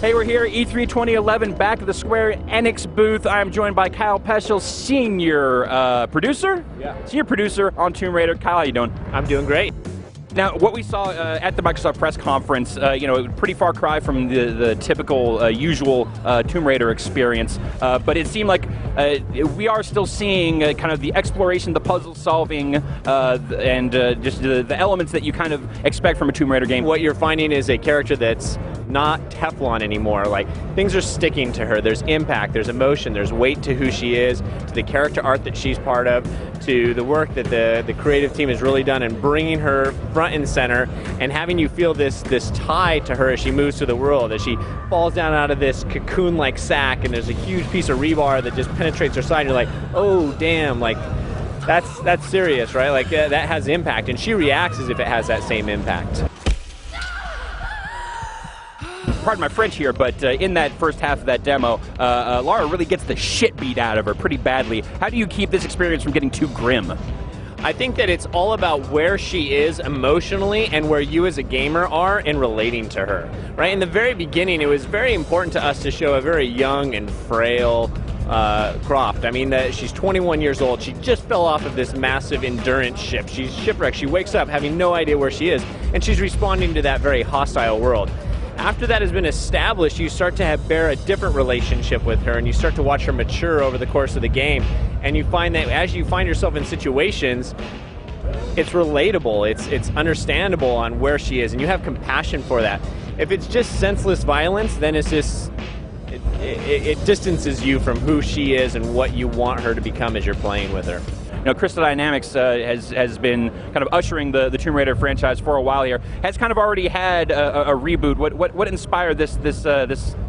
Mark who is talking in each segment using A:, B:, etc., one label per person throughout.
A: Hey, we're here, E3 2011, back at the Square Enix booth. I'm joined by Kyle Peschel, senior producer?
B: Yeah.
A: Senior producer on Tomb Raider. Kyle, how you doing?
B: I'm doing great.
A: Now, what we saw at the Microsoft press conference, pretty far cry from the typical, usual Tomb Raider experience, but it seemed like we are still seeing kind of the exploration, the puzzle solving, and just the elements that you kind of expect from a Tomb Raider game.
B: What you're finding is a character that's not Teflon anymore. Like, things are sticking to her. There's impact, there's emotion, there's weight to who she is, to the character art that she's part of, to the work that the creative team has really done in bringing her front and center and having you feel this tie to her as she moves through the world, as she falls down out of this cocoon-like sack and there's a huge piece of rebar that just penetrates her side and you're like, oh damn, like that's serious, right? Like that has impact, and she reacts as if it has that same impact.
A: Pardon my French here, but in that first half of that demo, Lara really gets the shit beat out of her pretty badly. How do you keep this experience from getting too grim?
B: I think that it's all about where she is emotionally and where you as a gamer are in relating to her, right? In the very beginning, it was very important to us to show a very young and frail Croft. I mean, she's 21 years old. She just fell off of this massive endurance ship. She's shipwrecked. She wakes up having no idea where she is, and she's responding to that very hostile world. After that has been established, you start to bear a different relationship with her, and you start to watch her mature over the course of the game. And you find that as you find yourself in situations, it's relatable, it's understandable on where she is, and you have compassion for that. If it's just senseless violence, then it's just, it distances you from who she is and what you want her to become as you're playing with her.
A: You know, Crystal Dynamics has been kind of ushering the Tomb Raider franchise for a while here. Has kind of already had a reboot. What inspired this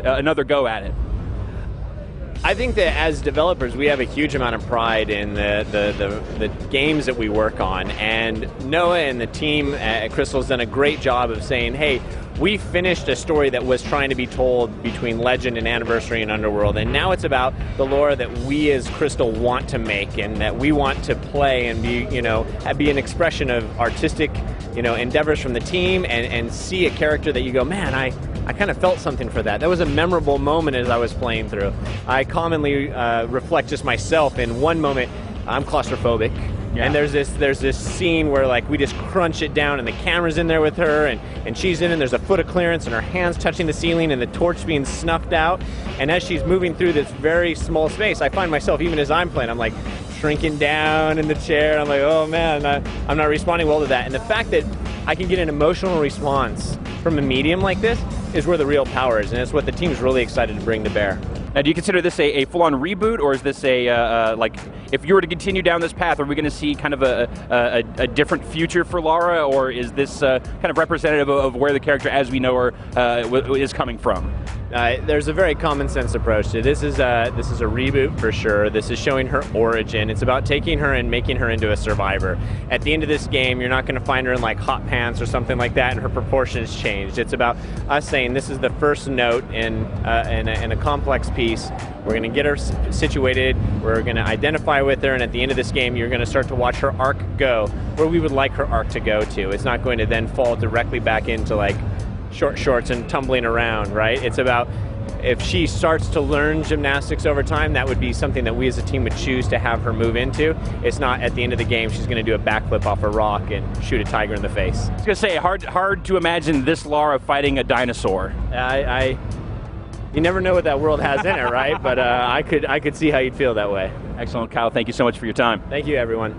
A: another go at it?
B: I think that as developers, we have a huge amount of pride in the games that we work on, and Noah and the team at Crystal has done a great job of saying, hey, we finished a story that was trying to be told between Legend and Anniversary and Underworld, and now it's about the lore that we as Crystal want to make and that we want to play and be an expression of artistic, endeavors from the team, and see a character that you go, man, I kind of felt something for that. That was a memorable moment as I was playing through. I commonly reflect just myself. In one moment, I'm claustrophobic. Yeah. And there's this scene where like we just crunch it down and the camera's in there with her and she's in and there's a foot of clearance and her hand's touching the ceiling and the torch being snuffed out. And as she's moving through this very small space, I find myself, even as I'm playing, I'm like shrinking down in the chair. I'm like, oh man, I'm not responding well to that. And the fact that I can get an emotional response from a medium like this is where the real power is, and it's what the team's really excited to bring to bear.
A: Now, do you consider this a full-on reboot, or is this like, if you were to continue down this path, are we going to see kind of a different future for Lara, or is this kind of representative of where the character as we know her is coming from?
B: There's a very common sense approach to this. Is a reboot for sure. This is showing her origin. It's about taking her and making her into a survivor. At the end of this game, you're not going to find her in like hot pants or something like that, and her proportions changed. It's about us saying this is the first note in a complex piece. We're going to get her situated. We're going to identify with her, and at the end of this game, you're going to start to watch her arc go where we would like her arc to go to. It's not going to then fall directly back into like short shorts and tumbling around, right? It's about if she starts to learn gymnastics over time, that would be something that we as a team would choose to have her move into. It's not at the end of the game she's going to do a backflip off a rock and shoot a tiger in the face.
A: I was going to say, hard to imagine this Lara fighting a dinosaur.
B: You never know what that world has in it, right? But I could see how you'd feel that way.
A: Excellent, Kyle. Thank you so much for your time.
B: Thank you, everyone.